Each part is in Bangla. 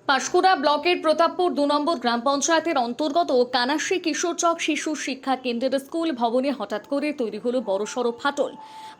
পাঁশকুড়া ব্লকের প্রতাপপুর ২ নম্বর গ্রাম পঞ্চায়েতের অন্তর্গত কানাশী কিশোরচক শিশু শিক্ষা কেন্দ্রের স্কুল ভবনে হঠাৎ করে তৈরি হলো বড়সড় ফাটল।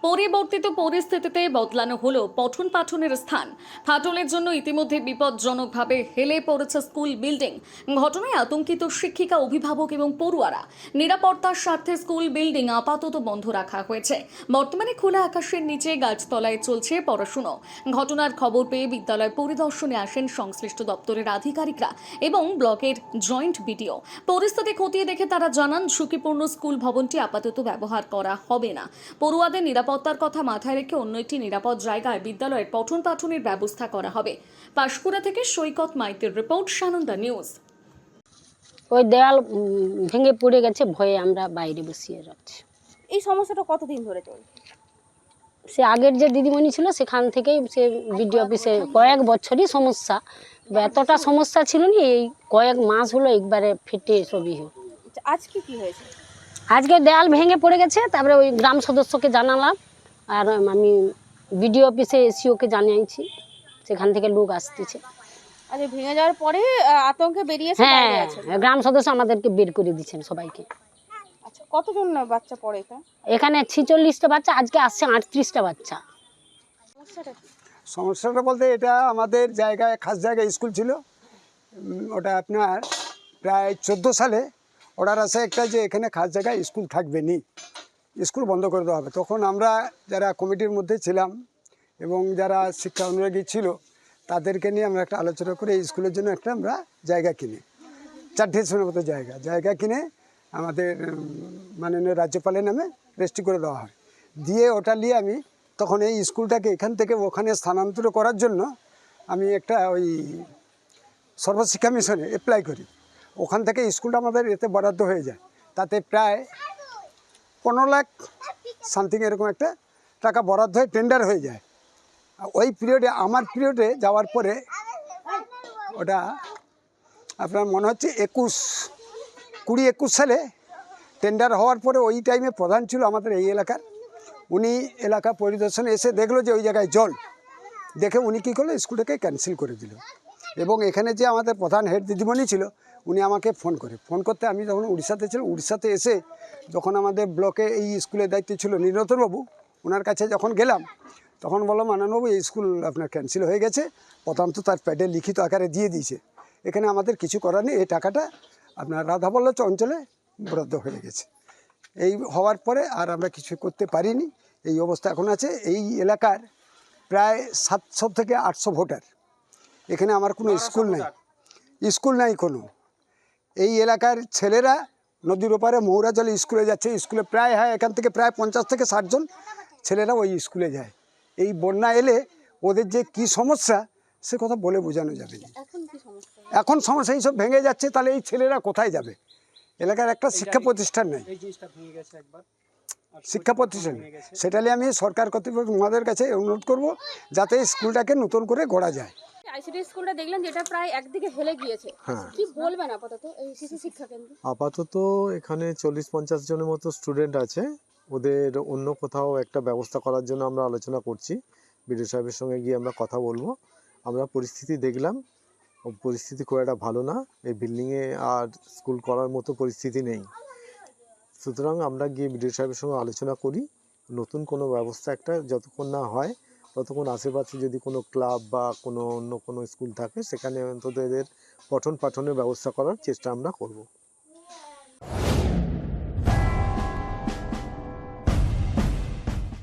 পরিবর্তিত পরিস্থিতিতে বদলানো হলো পঠন পাঠনের স্থান। ফাটলের জন্য ইতিমধ্যে বিপজ্জনকভাবে হেলে পড়েছে স্কুল বিল্ডিং। ঘটনায় আতঙ্কিত শিক্ষিকা, অভিভাবক এবং পড়ুয়ারা। নিরাপত্তার স্বার্থে স্কুল বিল্ডিং আপাতত বন্ধ রাখা হয়েছে। বর্তমানে খোলা আকাশের নিচে গাছতলায় চলছে পড়াশুনো। ঘটনার খবর পেয়ে বিদ্যালয় পরিদর্শনে আসেন সংশ্লিষ্ট দপ্তরের আধিকারিকরা এবং ব্লকের জয়েন্ট বিডিও। পরিস্থিতি খতিয়ে দেখে তারা জানান, ঝুঁকিপূর্ণ স্কুল ভবনটি আপাতত ব্যবহার করা হবে না। পড়ুয়াদের নিরাপত্তার কথা মাথায় রেখে অন্য একটি নিরাপদ জায়গায় বিদ্যালয়ের পঠন পাঠনের ব্যবস্থা করা হবে। পাঁশকুড়া থেকে সৈকত মাইতির রিপোর্ট, সানন্দা নিউজ। ওই দেওয়াল ভেঙে পড়ে গেছে, ভয়ে আমরা বাইরে বসিয়ে রাখছি। এই সমস্যাটা কতদিন ধরে চলছে? সে আগের যে দিদিমণি ছিল সেখান থেকেই সে বিডিও অফিসে কয়েক বছরই সমস্যা, এতটা সমস্যা ছিল না, এই কয়েক মাস হলো একবারে ফেটে সবই হলো। আজকে কি হয়েছে? আজকে দেওয়াল ভেঙে পড়ে গেছে, তারপরে ওই গ্রাম সদস্যকে জানালাম, আর আমি বিডিও অফিসে এসিওকে জানিয়েছি, সেখান থেকে লোক আসতেছে। আচ্ছা, ভেঙে যাওয়ার পরে আতঙ্কে বেরিয়েছে? হ্যাঁ, গ্রাম সদস্য আমাদেরকে বের করে দিচ্ছেন সবাইকে। আচ্ছা, কতজন বাচ্চা পড়ে এখানে? এখানে 46টা বাচ্চা, আজকে আসছে 38টা বাচ্চা। সমস্যাটা বলতে, এটা আমাদের জায়গায় খাস জায়গায় স্কুল ছিল। ওটা আপনার প্রায় 14 সালে অর্ডার আসে একটা, যে এখানে খাস জায়গায় স্কুল থাকবে নি, স্কুল বন্ধ করে দেওয়া হবে। তখন আমরা যারা কমিটির মধ্যে ছিলাম এবং যারা শিক্ষা অনুরাগী ছিল তাদেরকে নিয়ে আমরা একটা আলোচনা করে এই স্কুলের জন্য একটা আমরা জায়গা কিনে, 4 মতো জায়গা কিনে আমাদের মাননীয় রাজ্যপালের নামে রেজিস্ট্রি করে দেওয়া হয়। দিয়ে ওটা নিয়ে আমি তখন এই স্কুলটাকে এখান থেকে ওখানে স্থানান্তর করার জন্য আমি একটা ওই সর্বশিক্ষা মিশনে অ্যাপ্লাই করি। ওখান থেকে স্কুলটা আমাদের এতে বরাদ্দ হয়ে যায়, তাতে প্রায় 15 লাখ সামথিং এরকম একটা টাকা বরাদ্দ হয়ে টেন্ডার হয়ে যায়। ওই পিরিয়ডে, আমার পিরিয়ডে যাওয়ার পরে ওটা আপনার মনে হচ্ছে 20-21 সালে টেন্ডার হওয়ার পরে ওই টাইমে প্রধান ছিল আমাদের এই এলাকার, উনি এলাকা পরিদর্শনে এসে দেখলো যে ওই জায়গায় জল, দেখে উনি কী করলো, স্কুলটাকে ক্যান্সেল করে দিল। এবং এখানে যে আমাদের প্রধান হেড দিদিমণি ছিল, উনি আমাকে ফোন করতে, আমি যখন উড়িষ্যাতে ছিলাম, উড়িষ্যাতে এসে যখন আমাদের ব্লকে এই স্কুলের দায়িত্ব ছিল নীলরতনবাবু, ওনার কাছে যখন গেলাম তখন বললাম, মাননীয়বাবু এই স্কুল আপনার ক্যান্সেল হয়ে গেছে, প্রধান তো তার প্যাডে লিখিত আকারে দিয়ে দিয়েছে, এখানে আমাদের কিছু করার নেই, এই টাকাটা আপনার রাধাবল্লভ অঞ্চলে বরাদ্দ হয়ে গেছে। এই হওয়ার পরে আর আমরা কিছু করতে পারিনি, এই অবস্থা এখন আছে। এই এলাকার প্রায় 700 থেকে 800 ভোটার, এখানে আমার কোনো স্কুল নাই কোনো। এই এলাকার ছেলেরা নদীর ওপারে মৌরাজলে স্কুলে যাচ্ছে, স্কুলে প্রায় এখান থেকে প্রায় 50 থেকে 60 জন ছেলেরা ওই স্কুলে যায়। এই বন্যা এলে ওদের যে কি সমস্যা, সে কথা বলে বোঝানো যাবে না। এখন সমস্যা এইসব ভেঙে যাচ্ছে, তাহলে এই ছেলেরা কোথায় যাবে? এলাকার একটা শিক্ষা প্রতিষ্ঠান নেই, শিক্ষা প্রতিষ্ঠান, সেটা নিয়ে আমি সরকার কর্তৃপক্ষ মহাদের কাছে অনুরোধ করব যাতে স্কুলটাকে নতুন করে গড়া যায়। আইসিডি স্কুলটা দেখলেন যেটা প্রায় একদিকে হেলে গিয়েছে, কি বলবেন আপাতত এই শিশু শিক্ষা কেন্দ্র? আপাতত এখানে 40-50 জনের মতো স্টুডেন্ট আছে, ওদের অন্য কোথাও একটা ব্যবস্থা করার জন্য আমরা আলোচনা করছি। বিডিও সাহেবের সঙ্গে গিয়ে আমরা কথা বলবো। আমরা পরিস্থিতি দেখলাম, পরিস্থিতি খুব একটা ভালো না, এই বিল্ডিংয়ে আর স্কুল করার মতো পরিস্থিতি নেই। সুতরাং আমরা গিয়ে বিডিও সাহেবের সঙ্গে আলোচনা করি, নতুন কোনো ব্যবস্থা একটা যতক্ষণ না হয় ততক্ষণ আশেপাশে যদি কোনো ক্লাব বা অন্য কোনো স্কুল থাকে সেখানে অন্তত এদের পঠন পাঠনের ব্যবস্থা করার চেষ্টা আমরা করব।